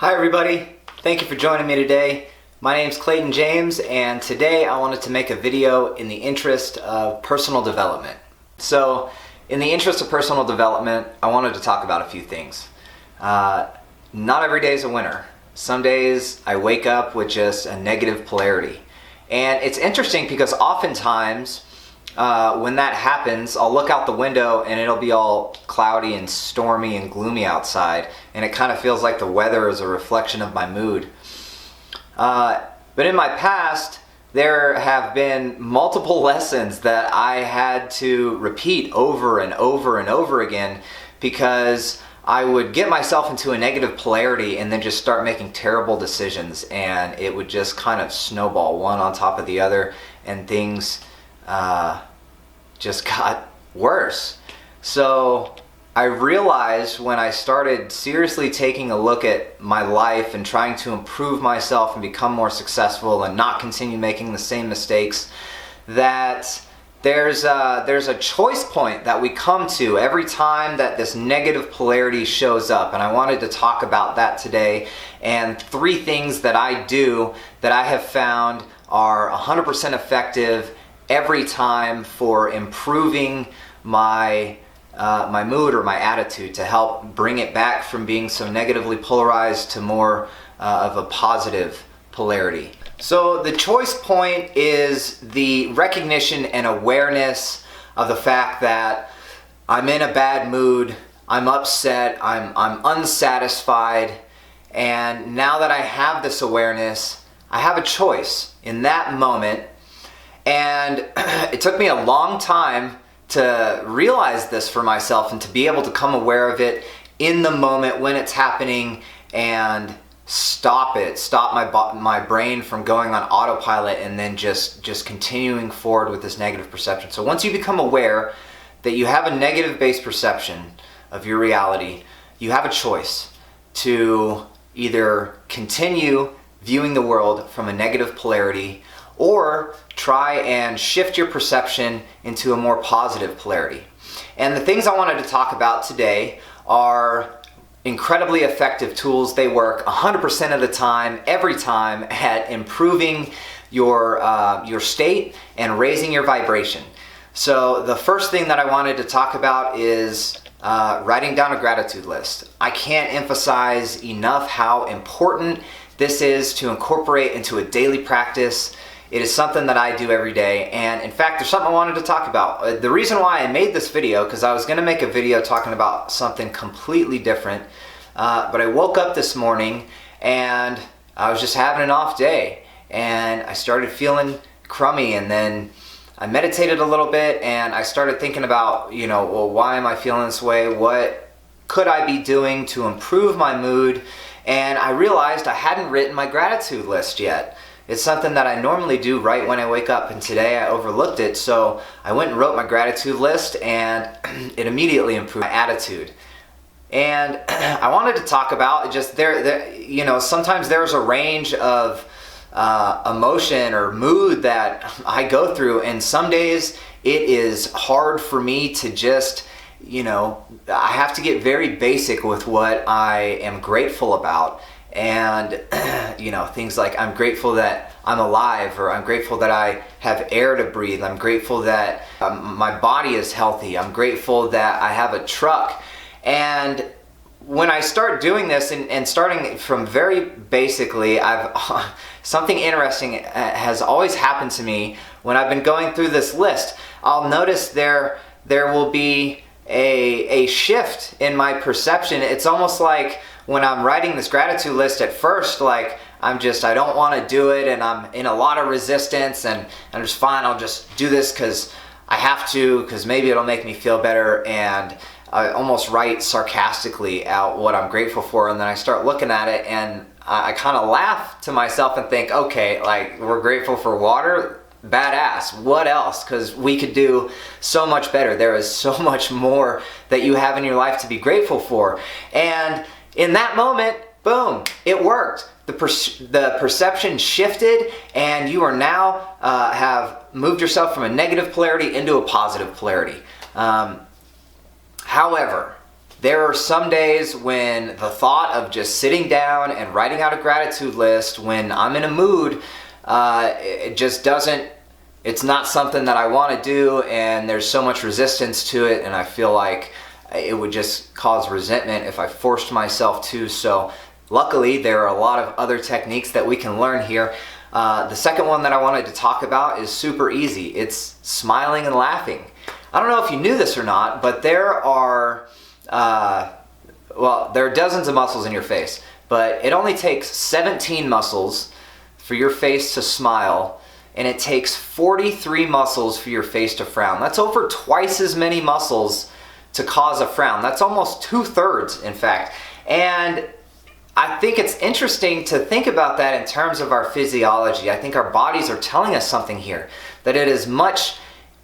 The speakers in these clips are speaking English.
Hi everybody, thank you for joining me today. My name's Clayton James, and today I wanted to make a video in the interest of personal development. So in the interest of personal development, I wanted to talk about a few things. Not every day is a winner. Some days I wake up with just a negative polarity. And it's interesting because oftentimes when that happens, I'll look out the window and it'll be all cloudy and stormy and gloomy outside, and it kind of feels like the weather is a reflection of my mood. But in my past, there have been multiple lessons that I had to repeat over and over and over again because I would get myself into a negative polarity and then just start making terrible decisions, and it would just kind of snowball one on top of the other, and things just got worse. So I realized when I started seriously taking a look at my life and trying to improve myself and become more successful and not continue making the same mistakes, that there's a choice point that we come to every time that this negative polarity shows up. And I wanted to talk about that today, and 3 things that I do that I have found are 100% effective every time for improving my mood or my attitude, to help bring it back from being so negatively polarized to more of a positive polarity. So the choice point is the recognition and awareness of the fact that I'm in a bad mood, I'm upset, I'm unsatisfied, and now that I have this awareness, I have a choice in that moment. And it took me a long time to realize this for myself and to be able to come aware of it in the moment when it's happening and stop my brain from going on autopilot and then just continuing forward with this negative perception. So once you become aware that you have a negative based perception of your reality, you have a choice to either continue viewing the world from a negative polarity or try and shift your perception into a more positive polarity. And the things I wanted to talk about today are incredibly effective tools. They work 100% of the time, every time, at improving your state and raising your vibration. So the first thing that I wanted to talk about is writing down a gratitude list. I can't emphasize enough how important this is to incorporate into a daily practice. It is something that I do every day, and in fact, there's something I wanted to talk about. The reason why I made this video, because I was going to make a video talking about something completely different, but I woke up this morning and I was just having an off day, and I started feeling crummy, and then I meditated a little bit, and I started thinking about, well, why am I feeling this way? What could I be doing to improve my mood? And I realized I hadn't written my gratitude list yet. It's something that I normally do right when I wake up, and today I overlooked it, so I went and wrote my gratitude list, and it immediately improved my attitude. And I wanted to talk about just sometimes there's a range of emotion or mood that I go through, and some days it is hard for me to just, I have to get very basic with what I am grateful about. And things like, I'm grateful that I'm alive, or I'm grateful that I have air to breathe, I'm grateful that my body is healthy, I'm grateful that I have a truck. And when I start doing this and starting from very basically, something interesting has always happened to me when I've been going through this list. I'll notice there will be a shift in my perception. It's almost like when I'm writing this gratitude list, at first, like, I don't want to do it, and I'm in a lot of resistance, and I'm just fine, I'll just do this because I have to, because maybe it'll make me feel better, and I almost write sarcastically out what I'm grateful for, and then I start looking at it, and I kind of laugh to myself and think, okay, like, we're grateful for water? Badass. What else? Because we could do so much better. There is so much more that you have in your life to be grateful for. And in that moment, boom, it worked. The perception shifted, and you are now have moved yourself from a negative polarity into a positive polarity. However, There are some days when the thought of just sitting down and writing out a gratitude list when I'm in a mood, it just doesn't, it's not something that I want to do, and there's so much resistance to it, and I feel like it would just cause resentment if I forced myself to. So luckily there are a lot of other techniques that we can learn here. The second one that I wanted to talk about is super easy. It's smiling and laughing. I don't know if you knew this or not, but there are dozens of muscles in your face, but it only takes 17 muscles for your face to smile, and it takes 43 muscles for your face to frown. That's over twice as many muscles to cause a frown. That's almost 2/3, in fact. And I think it's interesting to think about that in terms of our physiology. I think our bodies are telling us something here, that it is much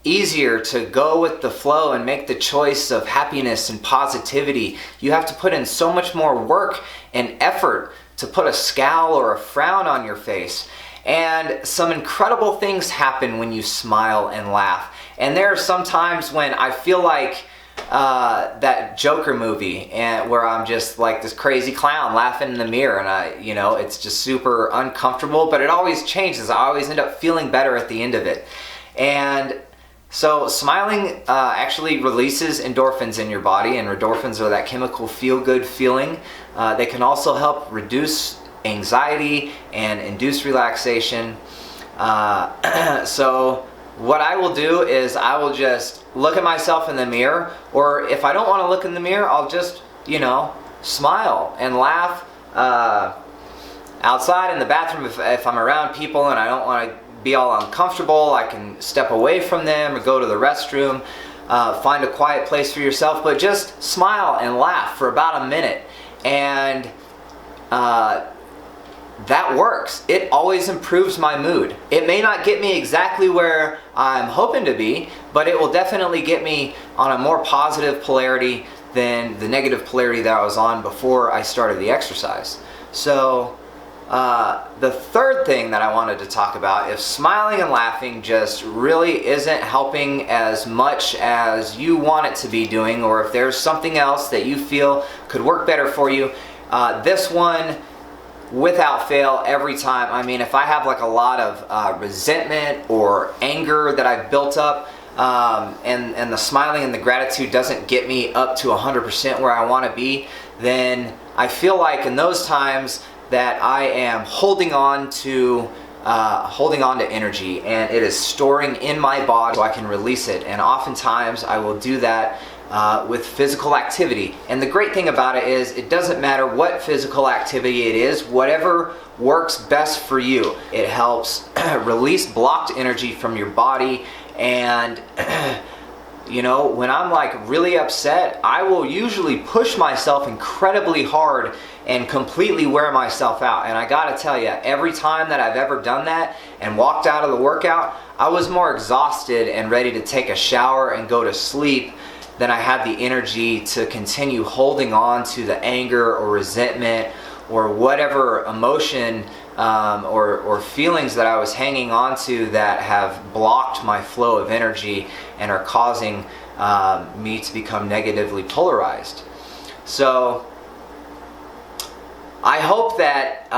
easier to go with the flow and make the choice of happiness and positivity. You have to put in so much more work and effort to put a scowl or a frown on your face. And some incredible things happen when you smile and laugh. And there are some times when I feel like that Joker movie, and where I'm just like this crazy clown laughing in the mirror, and it's just super uncomfortable, but it always changes. I always end up feeling better at the end of it. And so smiling actually releases endorphins in your body, and endorphins are that chemical feel-good feeling. They can also help reduce anxiety and induce relaxation. So what I will do is I will just look at myself in the mirror, or if I don't want to look in the mirror, I'll just, smile and laugh outside in the bathroom. If I'm around people and I don't want to be all uncomfortable, I can step away from them or go to the restroom, find a quiet place for yourself, but just smile and laugh for about a minute. And that works. It always improves my mood. It may not get me exactly where I'm hoping to be, but it will definitely get me on a more positive polarity than the negative polarity that I was on before I started the exercise. So the third thing that I wanted to talk about, if smiling and laughing just really isn't helping as much as you want it to be doing, or if there's something else that you feel could work better for you, this one, without fail, every time. I mean, if I have like a lot of resentment or anger that I've built up, and the smiling and the gratitude doesn't get me up to 100% where I want to be, then I feel like in those times that I am holding on to energy, and it is storing in my body so I can release it. And oftentimes I will do that with physical activity. And the great thing about it is it doesn't matter what physical activity it is, whatever works best for you. It helps release blocked energy from your body. And when I'm like really upset, I will usually push myself incredibly hard and completely wear myself out. And I gotta tell you, every time that I've ever done that and walked out of the workout, I was more exhausted and ready to take a shower and go to sleep than I had the energy to continue holding on to the anger or resentment or whatever emotion or feelings that I was hanging on to that have blocked my flow of energy and are causing me to become negatively polarized. So I hope that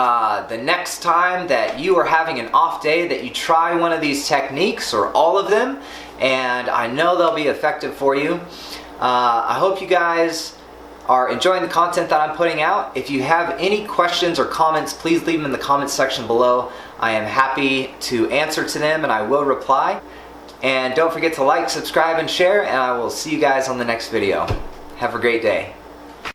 the next time that you are having an off day, that you try one of these techniques or all of them, and I know they'll be effective for you. I hope you guys are enjoying the content that I'm putting out. If you have any questions or comments, please leave them in the comments section below. I am happy to answer to them, and I will reply. And don't forget to like, subscribe, and share, and I will see you guys on the next video. Have a great day.